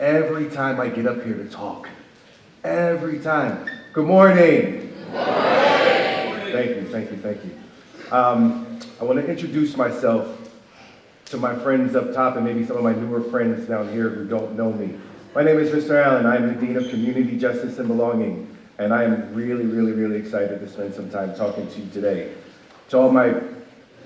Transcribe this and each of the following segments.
every time I get up here to talk. Every time. Good morning. Good morning. Thank you. I want to introduce myself to my friends up top and maybe some of my newer friends down here who don't know me. My name is Mr. Allen. I'm the Dean of Community Justice and Belonging, and I am really excited to spend some time talking to you today. To all my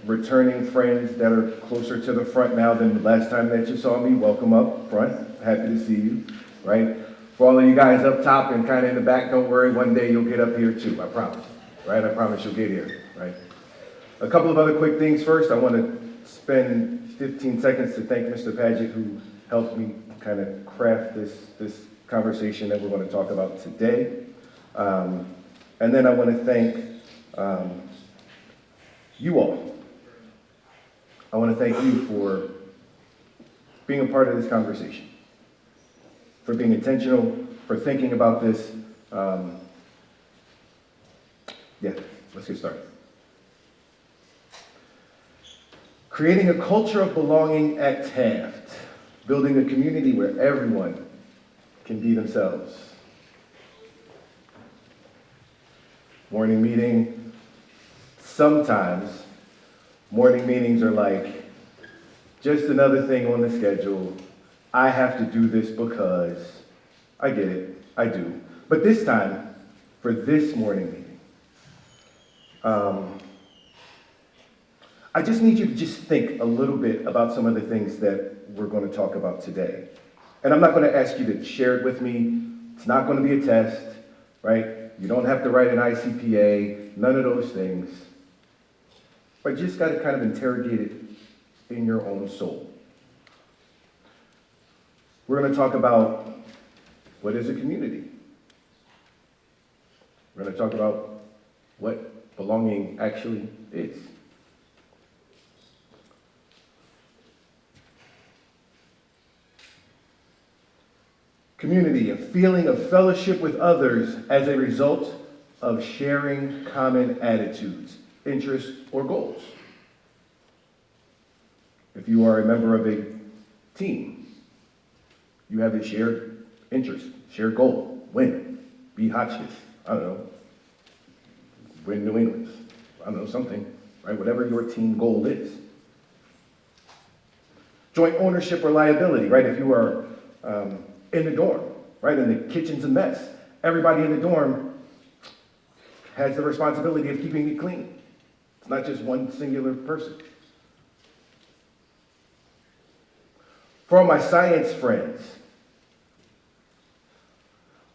returning friends that are closer to the front now than the last time that you saw me, welcome up front. Happy to see you, right? For all of you guys up top and kind of in the back, don't worry, one day you'll get up here too, I promise, right? I promise you'll get here, right? A couple of other quick things first. I want to spend 15 seconds to thank Mr. Padgett, who helped me kind of craft this conversation that we're going to talk about today. And then I want to thank you all. I want to thank you for being a part of this conversation, for being intentional, for thinking about this. Let's get started. Creating a culture of belonging at Taft, building a community where everyone can be themselves. Morning meeting. Sometimes morning meetings are like just another thing on the schedule. I have to do this because I get it, I do. But this time, for this morning meeting, I just need you to just think a little bit about some of the things that we're going to talk about today. And I'm not going to ask you to share it with me. It's not going to be a test, right? You don't have to write an ICPA, none of those things. But you just got to kind of interrogate it in your own soul. We're going to talk about what is a community. We're going to talk about what belonging actually is. Community, a feeling of fellowship with others as a result of sharing common attitudes, interests, or goals. If you are a member of a team, you have a shared interest, shared goal, win, beat Hotchkiss, I don't know, win New England, I don't know, something, right? Whatever your team goal is. Joint ownership or liability, right? If you are in the dorm, right, and the kitchen's a mess, everybody in the dorm has the responsibility of keeping it clean. It's not just one singular person. For all my science friends,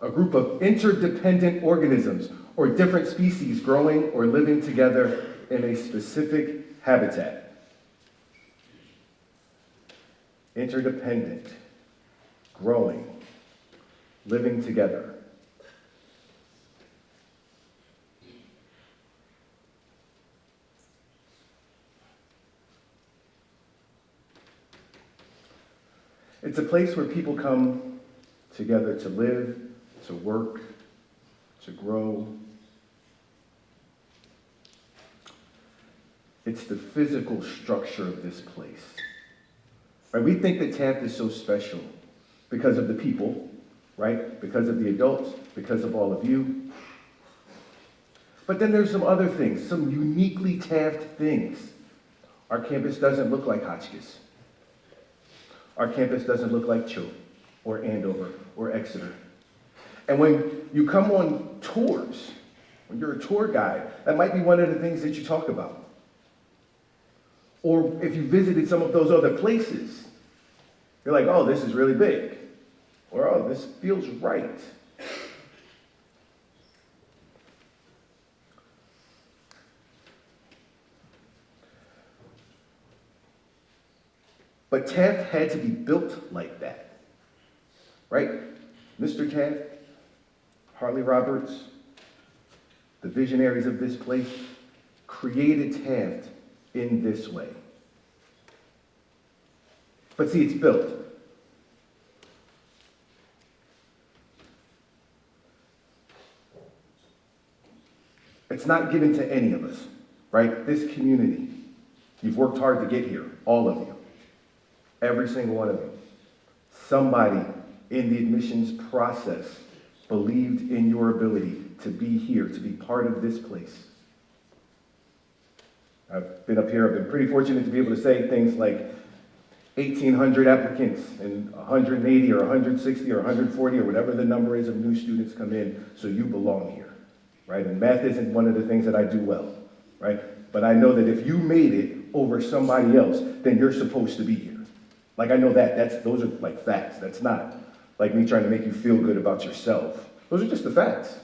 a group of interdependent organisms or different species growing or living together in a specific habitat. Interdependent, growing, living together. It's a place where people come together to live, to work, to grow. It's the physical structure of this place. Right? We think that Taft is so special because of the people, right? Because of the adults, because of all of you. But then there's some other things, some uniquely Taft things. Our campus doesn't look like Hotchkiss. Our campus doesn't look like Choate or Andover or Exeter. And when you come on tours, when you're a tour guide, that might be one of the things that you talk about. Or if you visited some of those other places, you're like, oh, this is really big. Or, oh, this feels right. But Taft had to be built like that, right? Mr. Taft, Harley Roberts, the visionaries of this place, created Taft in this way. But see, it's built. It's not given to any of us, right? This community, you've worked hard to get here, all of you. Every single one of you. Somebody in the admissions process believed in your ability to be here, to be part of this place. I've been up here, I've been pretty fortunate to be able to say things like 1,800 applicants and 180 or 160 or 140 or whatever the number is of new students come in, so you belong here, right? And math isn't one of the things that I do well, right? But I know that if you made it over somebody else, then you're supposed to be here. Like I know those are like facts. That's not like me trying to make you feel good about yourself. Those are just the facts.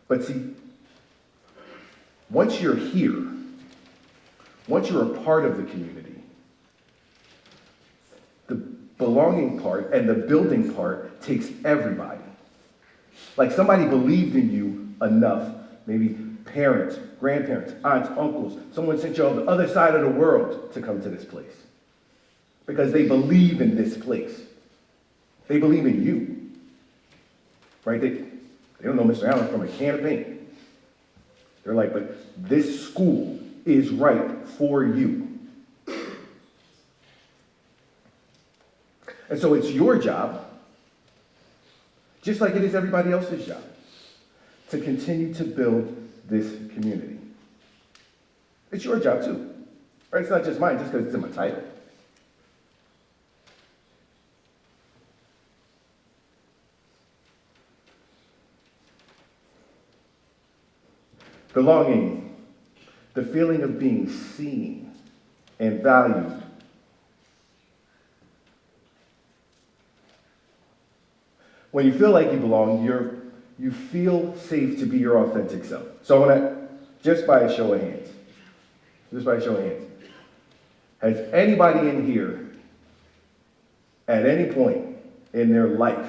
But see, once you're here, once you're a part of the community, the belonging part and the building part takes everybody. Like somebody believed in you enough, maybe parents, grandparents, aunts, uncles, someone sent you on the other side of the world to come to this place. Because they believe in this place. They believe in you. Right? They don't know Mr. Allen from a can of paint. They're like, but this school is right for you. And so it's your job, just like it is everybody else's job, to continue to build this community. It's your job too. Right? It's not just mine just because it's in my title. Belonging, the feeling of being seen and valued. When you feel like you belong, you feel safe to be your authentic self. So I want to, just by a show of hands, has anybody in here at any point in their life,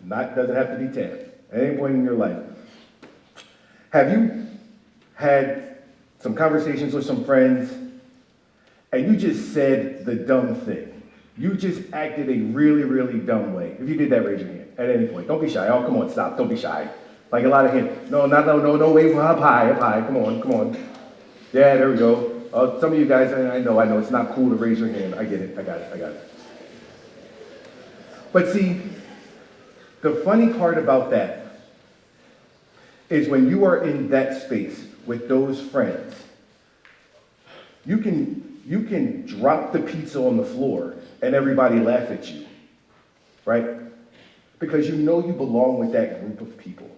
doesn't have to be 10, at any point in your life, have you had some conversations with some friends and you just said the dumb thing? You just acted a really, really dumb way. If you did that, raise your hand at any point. Don't be shy. Oh, come on, stop. Don't be shy. Like a lot of hands. No, wave up high. Come on. Yeah, there we go. Some of you guys, I know, it's not cool to raise your hand. I get it. I got it. But see, the funny part about that is when you are in that space with those friends, you can drop the pizza on the floor and everybody laugh at you, right? Because you know you belong with that group of people.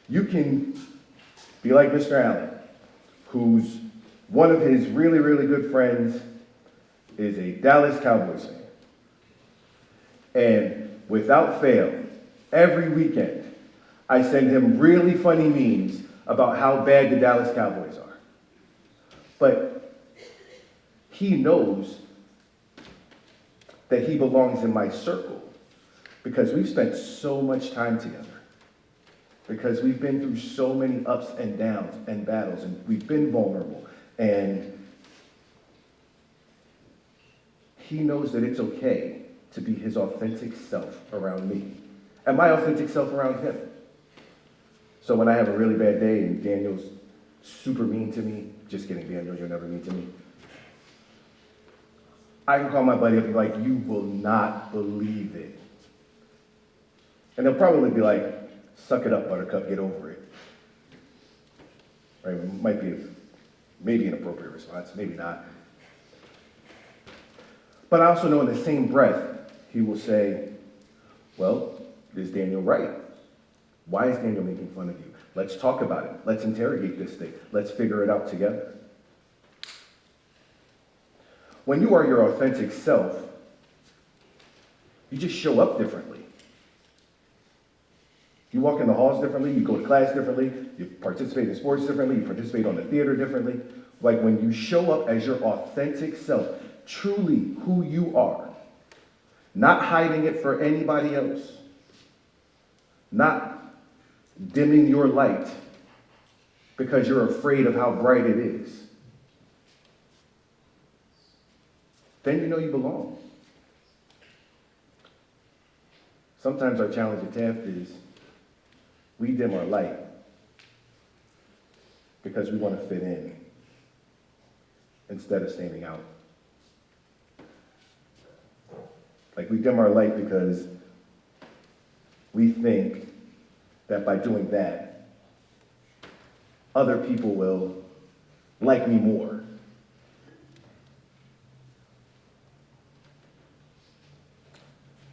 You can be like Mr. Allen, who's one of his really, really good friends is a Dallas Cowboys fan. And without fail, every weekend, I send him really funny memes about how bad the Dallas Cowboys are. But he knows that he belongs in my circle because we've spent so much time together. Because we've been through so many ups and downs and battles, and we've been vulnerable. And he knows that it's okay to be his authentic self around me, and my authentic self around him. So when I have a really bad day and Daniel's super mean to me, just kidding, Daniel, you're never mean to me. I can call my buddy up and be like, you will not believe it. And they'll probably be like, suck it up, Buttercup, get over it. Right? It might be maybe an appropriate response, maybe not. But I also know in the same breath, he will say, well, is Daniel right? Why is Daniel making fun of you? Let's talk about it. Let's interrogate this thing. Let's figure it out together. When you are your authentic self, you just show up differently. You walk in the halls differently, you go to class differently, you participate in sports differently, you participate on the theater differently. Like when you show up as your authentic self, truly who you are, not hiding it for anybody else, not dimming your light because you're afraid of how bright it is, then you know you belong. Sometimes our challenge at Taft is we dim our light because we want to fit in instead of standing out. Like we dim our light because we think that by doing that, other people will like me more.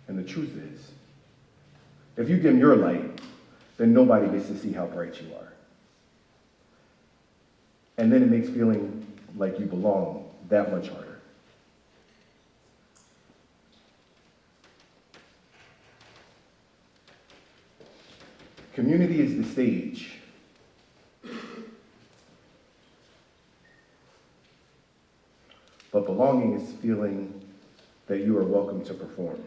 And the truth is, if you dim your light, then nobody gets to see how bright you are. And then it makes feeling like you belong that much harder. Community is the stage. But belonging is feeling that you are welcome to perform.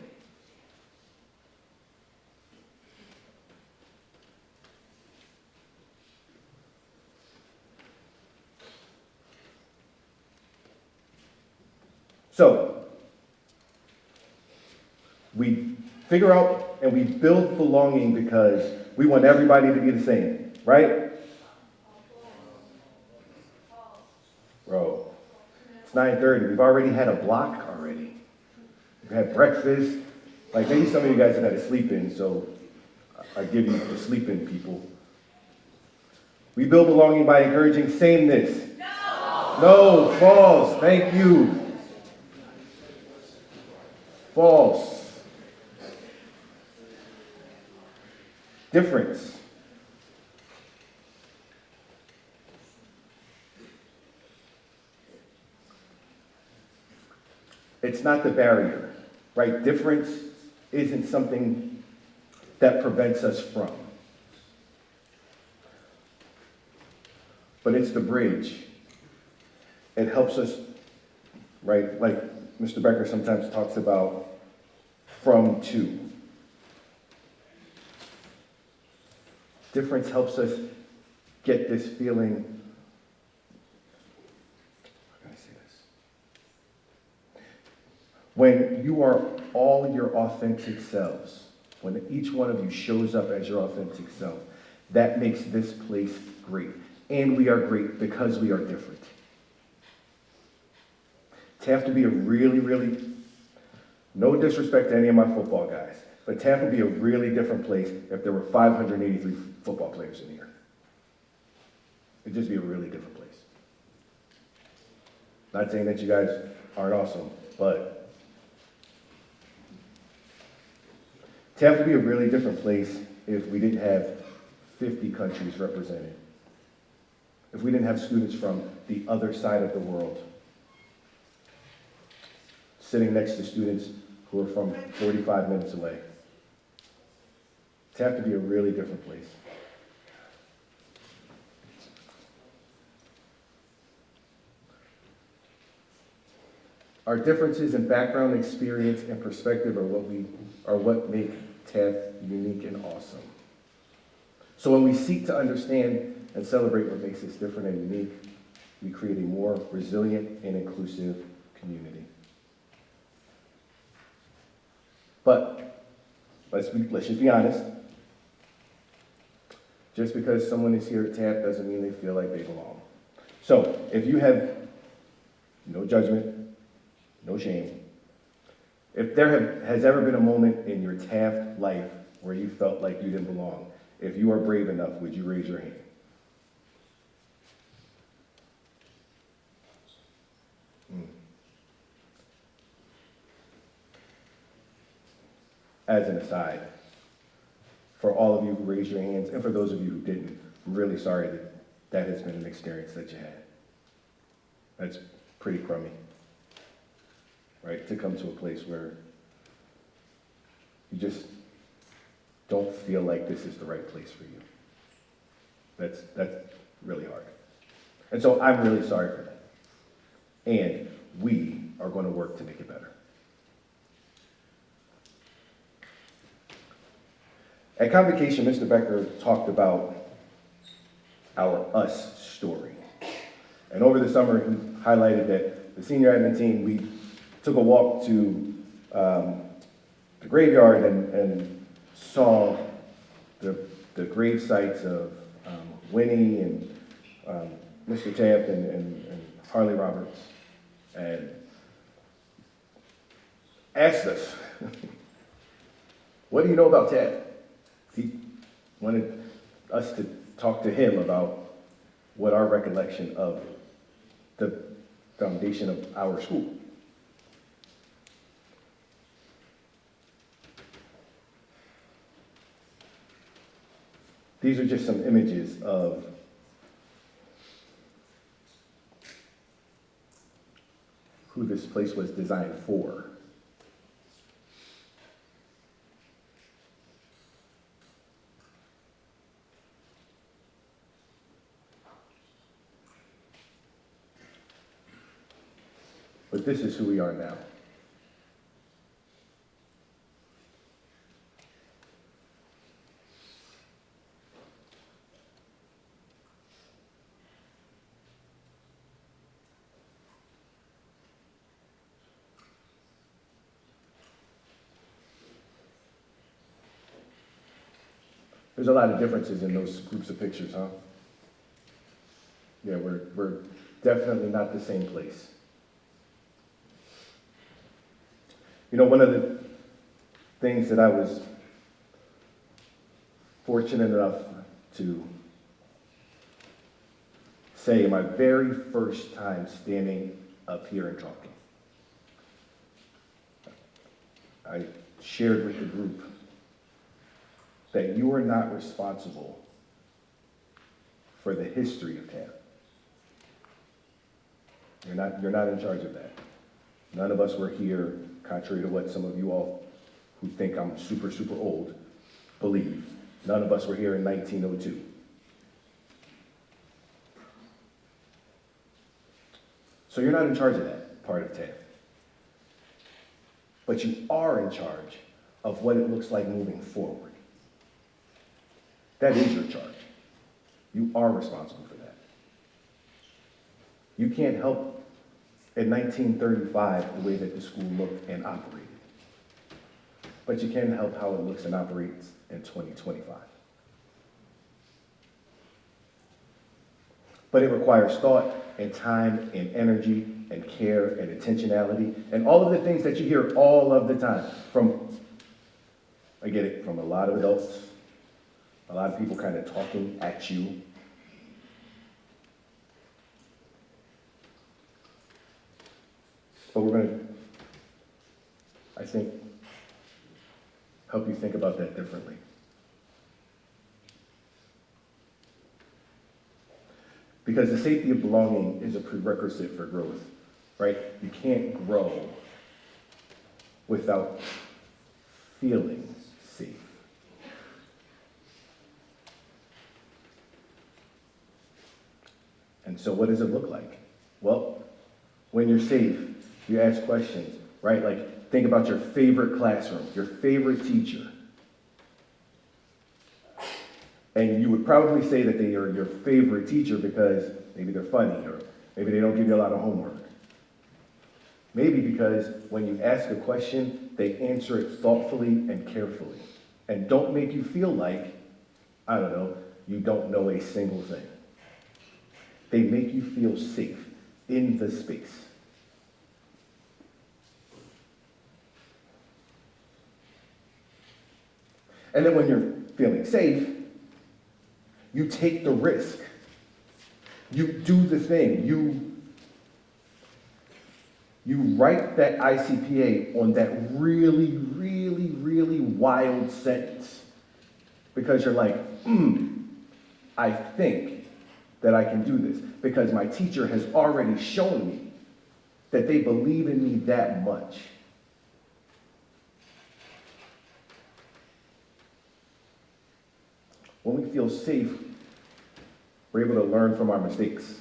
So, we figure out and we build belonging because we want everybody to be the same, right? Bro, it's 9:30. We've already had a block already. We've had breakfast. Like maybe some of you guys have had a sleep in, so I give you the sleep in people. We build belonging by encouraging sameness. No, false. Thank you. False. Difference. It's not the barrier, right? Difference isn't something that prevents us from. But it's the bridge. It helps us, right? Like Mr. Becker sometimes talks about from to. Difference helps us get this feeling. How can I say this? When you are all your authentic selves, when each one of you shows up as your authentic self, that makes this place great. And we are great because we are different. TAF to be a really, no disrespect to any of my football guys, but TAF would be a really different place if there were 583 football players in here. It'd just be a really different place. Not saying that you guys aren't awesome, but TAF would be a really different place if we didn't have 50 countries represented. If we didn't have students from the other side of the world sitting next to students who are from 45 minutes away. TAF to be a really different place. Our differences in background, experience, and perspective are what make TAF unique and awesome. So when we seek to understand and celebrate what makes us different and unique, we create a more resilient and inclusive community. But let's just be honest. Just because someone is here at TAF doesn't mean they feel like they belong. So if you have no judgment, no shame, if there has ever been a moment in your TAF life where you felt like you didn't belong, if you are brave enough, would you raise your hand? As an aside, for all of you who raised your hands, and for those of you who didn't, I'm really sorry that has been an experience that you had. That's pretty crummy, right? To come to a place where you just don't feel like this is the right place for you. That's really hard. And so I'm really sorry for that. And we are going to work to make it better. At Convocation, Mr. Becker talked about our us story. And over the summer, he highlighted that the senior admin team, we took a walk to the graveyard and saw the grave sites of Winnie and Mr. Taft and Harley Roberts. And asked us, what do you know about Ted? He wanted us to talk to him about what our recollection of the foundation of our school. These are just some images of who this place was designed for. But this is who we are now. There's a lot of differences in those groups of pictures, huh? Yeah, we're definitely not the same place. You know, one of the things that I was fortunate enough to say my very first time standing up here and talking, I shared with the group that you are not responsible for the history of TAB. You're not in charge of that. None of us were here, contrary to what some of you all who think I'm super, super old believe. None of us were here in 1902. So you're not in charge of that part of TAB. But you are in charge of what it looks like moving forward. That is your charge. You are responsible for that. You can't help in 1935 the way that the school looked and operated. But you can help how it looks and operates in 2025. But it requires thought and time and energy and care and intentionality and all of the things that you hear all of the time from, I get it, from a lot of adults, a lot of people kind of talking at you. But we're going to, I think, help you think about that differently. Because the safety of belonging is a prerequisite for growth, right? You can't grow without feeling safe. And so what does it look like? Well, when you're safe, you ask questions, right? Like, think about your favorite classroom, your favorite teacher. And you would probably say that they are your favorite teacher because maybe they're funny or maybe they don't give you a lot of homework. Maybe because when you ask a question, they answer it thoughtfully and carefully and don't make you feel like, I don't know, you don't know a single thing. They make you feel safe in the space. And then when you're feeling safe, you take the risk. You do the thing. You write that ICPA on that really, really, really wild sentence because you're like, I think that I can do this because my teacher has already shown me that they believe in me that much. When we feel safe, we're able to learn from our mistakes.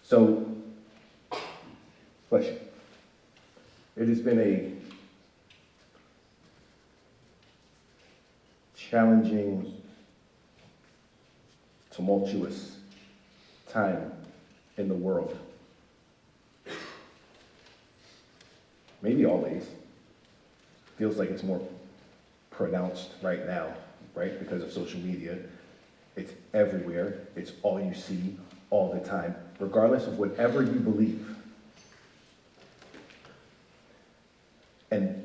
So, question. It has been a challenging, tumultuous time in the world. Maybe always. Feels like it's more pronounced right now right? Because of social media. It's everywhere. It's all you see all the time, regardless of whatever you believe. And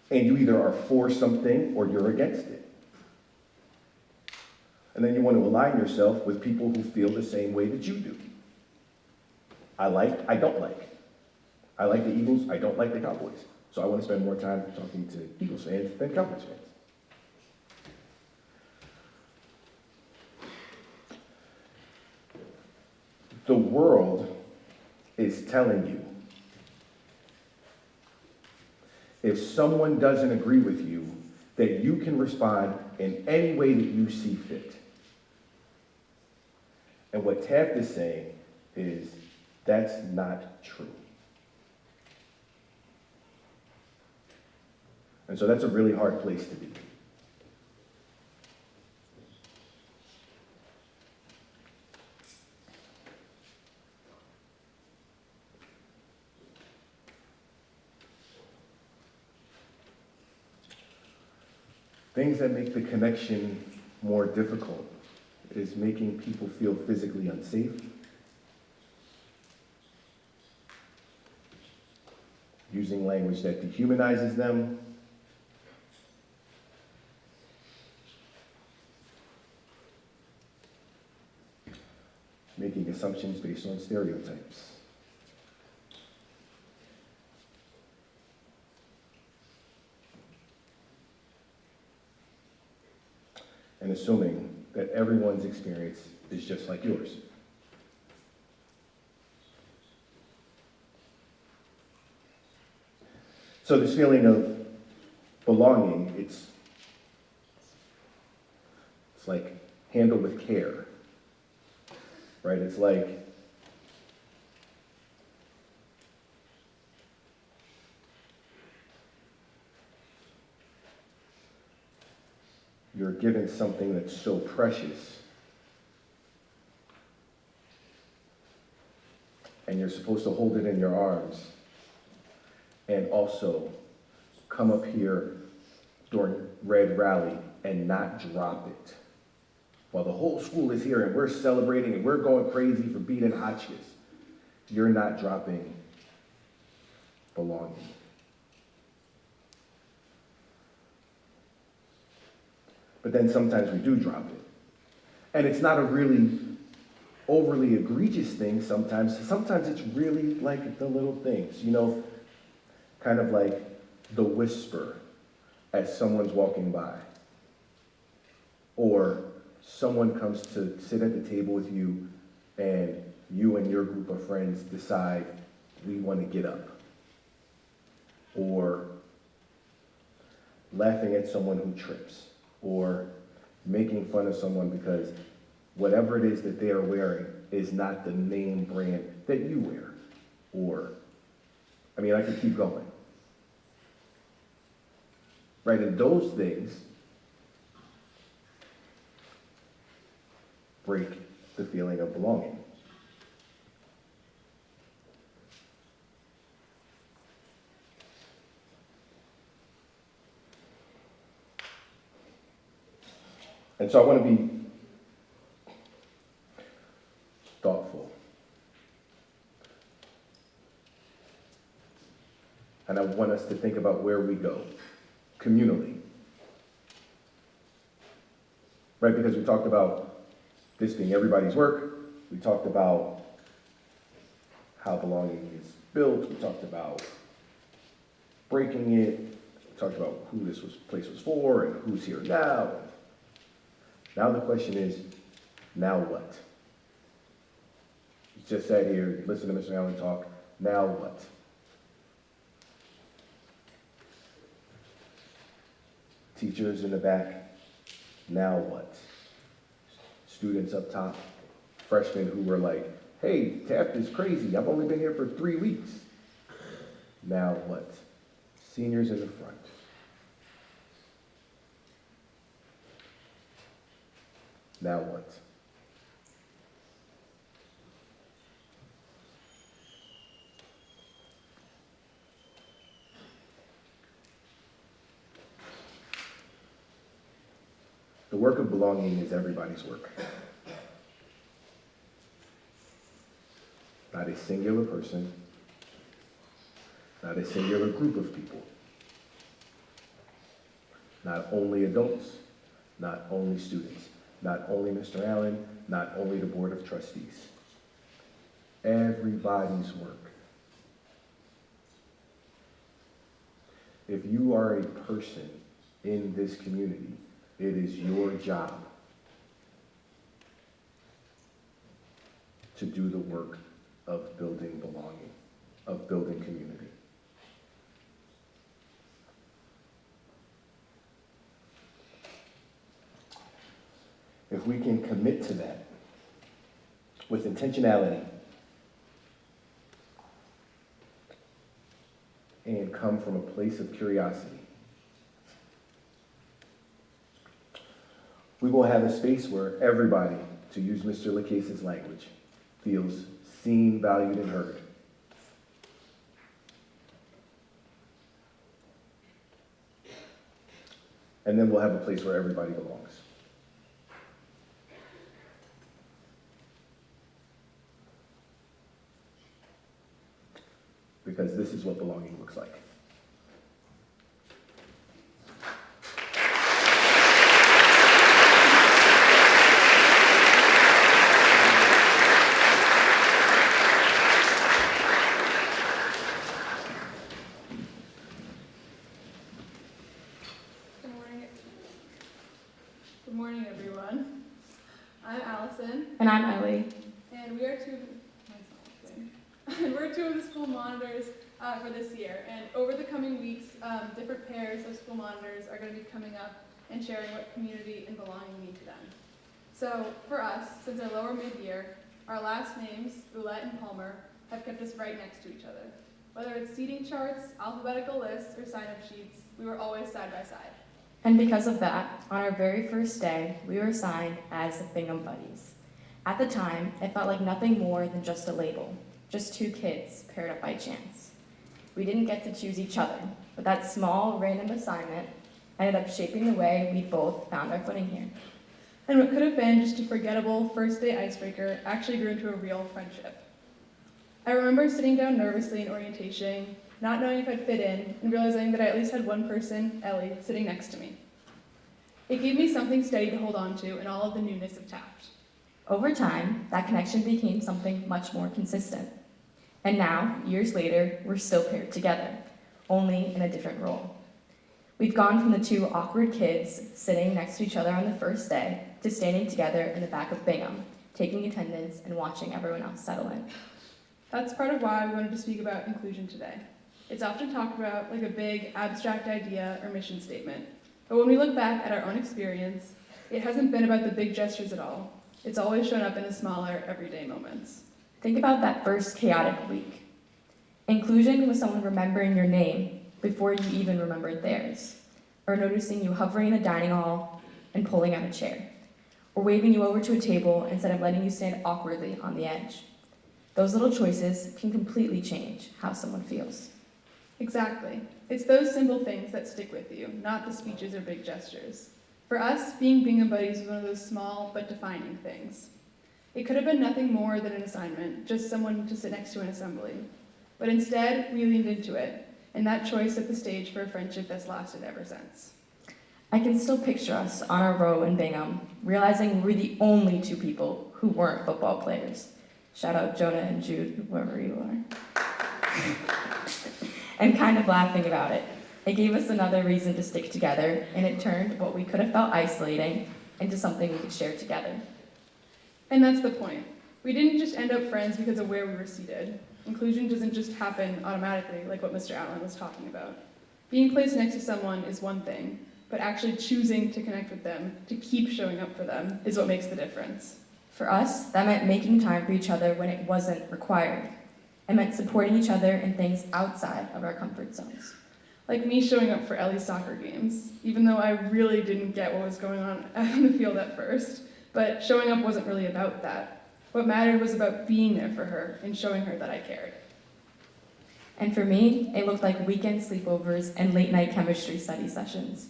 you either are for something or you're against it. And then you want to align yourself with people who feel the same way that you do. I don't like. I like the Eagles, I don't like the Cowboys. So I want to spend more time talking to Eagles fans than Cowboys fans. The world is telling you, if someone doesn't agree with you, that you can respond in any way that you see fit. And what Taft is saying is, that's not true. And so that's a really hard place to be. Things that make the connection more difficult is making people feel physically unsafe, using language that dehumanizes them, making assumptions based on stereotypes. And assuming that everyone's experience is just like yours. So this feeling of belonging, it's like handled with care, right? It's like you're given something that's so precious, and you're supposed to hold it in your arms and also come up here during Red Rally and not drop it. While the whole school is here and we're celebrating and we're going crazy for beating Hotchkiss, you're not dropping belonging. But then sometimes we do drop it. And it's not a really overly egregious thing sometimes. Sometimes it's really like the little things, kind of like the whisper as someone's walking by. Or someone comes to sit at the table with you and you and your group of friends decide we want to get up. Or laughing at someone who trips. Or making fun of someone because whatever it is that they are wearing is not the name brand that you wear. Or, I could keep going. Right, and those things break the feeling of belonging. And so I want to be thoughtful. And I want us to think about where we go communally. Right, because we talked about this being everybody's work. We talked about how belonging is built. We talked about breaking it. We talked about who this place was for and who's here now. Now the question is, now what? You just sat here, listen to Mr. Allen talk, now what? Teachers in the back, now what? Students up top, freshmen who were like, hey, Taft is crazy, I've only been here for 3 weeks. Now what? Seniors in the front. Now what? The work of belonging is everybody's work. Not a singular person, not a singular group of people. Not only adults, not only students, not only Mr. Allen, not only the Board of Trustees. Everybody's work. If you are a person in this community, it is your job to do the work of building belonging, of building community. If we can commit to that with intentionality and come from a place of curiosity, we will have a space where everybody, to use Mr. Lacase's language, feels seen, valued, and heard. And then we'll have a place where everybody belongs. Because this is what belonging looks like. Good morning, everyone. I'm Allison. And I'm Ellie. And we're two of the school monitors for this year. And over the coming weeks, different pairs of school monitors are going to be coming up and sharing what community and belonging mean to them. So for us, since our lower mid-year, our last names, Boulette and Palmer, have kept us right next to each other. Whether it's seating charts, alphabetical lists, or sign-up sheets, we were always side by side. And because of that, on our very first day, we were assigned as the Bingham Buddies. At the time, it felt like nothing more than just a label, just two kids paired up by chance. We didn't get to choose each other, but that small random assignment ended up shaping the way we both found our footing here. And what could have been just a forgettable first day icebreaker actually grew into a real friendship. I remember sitting down nervously in orientation, not knowing if I'd fit in, and realizing that I at least had one person, Ellie, sitting next to me. It gave me something steady to hold on to in all of the newness of Taft. Over time, that connection became something much more consistent. And now, years later, we're still paired together, only in a different role. We've gone from the two awkward kids sitting next to each other on the first day to standing together in the back of Bingham, taking attendance and watching everyone else settle in. That's part of why we wanted to speak about inclusion today. It's often talked about like a big, abstract idea or mission statement. But when we look back at our own experience, it hasn't been about the big gestures at all. It's always shown up in the smaller, everyday moments. Think about that first chaotic week. Inclusion was someone remembering your name before you even remembered theirs, or noticing you hovering in the dining hall and pulling out a chair, or waving you over to a table instead of letting you stand awkwardly on the edge. Those little choices can completely change how someone feels. Exactly. It's those simple things that stick with you, not the speeches or big gestures. For us, being Bingham Buddies was one of those small but defining things. It could have been nothing more than an assignment, just someone to sit next to in assembly. But instead, we leaned into it, and that choice set the stage for a friendship that's lasted ever since. I can still picture us on our row in Bingham, realizing we're the only two people who weren't football players. Shout out Jonah and Jude, whoever you are. And kind of laughing about it. It gave us another reason to stick together, and it turned what we could have felt isolating into something we could share together. And that's the point. We didn't just end up friends because of where we were seated. Inclusion doesn't just happen automatically, like what Mr. Allen was talking about. Being placed next to someone is one thing, but actually choosing to connect with them, to keep showing up for them, is what makes the difference. For us, that meant making time for each other when it wasn't required. It meant supporting each other in things outside of our comfort zones. Like me showing up for Ellie's soccer games, even though I really didn't get what was going on the field at first. But showing up wasn't really about that. What mattered was about being there for her and showing her that I cared. And for me, it looked like weekend sleepovers and late night chemistry study sessions.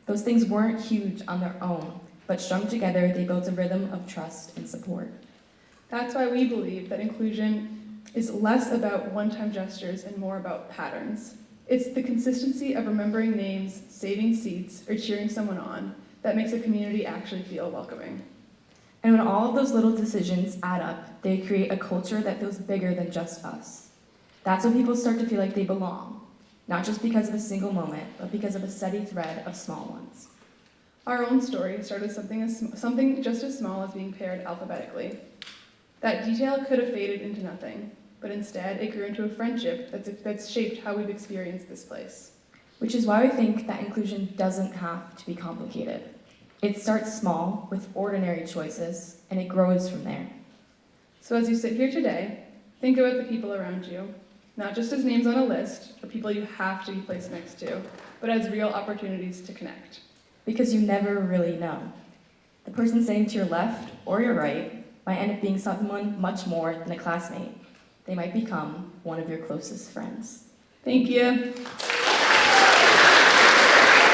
Those things weren't huge on their own, but strung together, they build a rhythm of trust and support. That's why we believe that inclusion is less about one-time gestures and more about patterns. It's the consistency of remembering names, saving seats, or cheering someone on that makes a community actually feel welcoming. And when all of those little decisions add up, they create a culture that feels bigger than just us. That's when people start to feel like they belong, not just because of a single moment, but because of a steady thread of small ones. Our own story started something just as small as being paired alphabetically. That detail could have faded into nothing, but instead it grew into a friendship that's shaped how we've experienced this place. Which is why we think that inclusion doesn't have to be complicated. It starts small with ordinary choices, and it grows from there. So as you sit here today, think about the people around you, not just as names on a list or people you have to be placed next to, but as real opportunities to connect. Because you never really know. The person sitting to your left or your right might end up being someone much more than a classmate. They might become one of your closest friends. Thank you.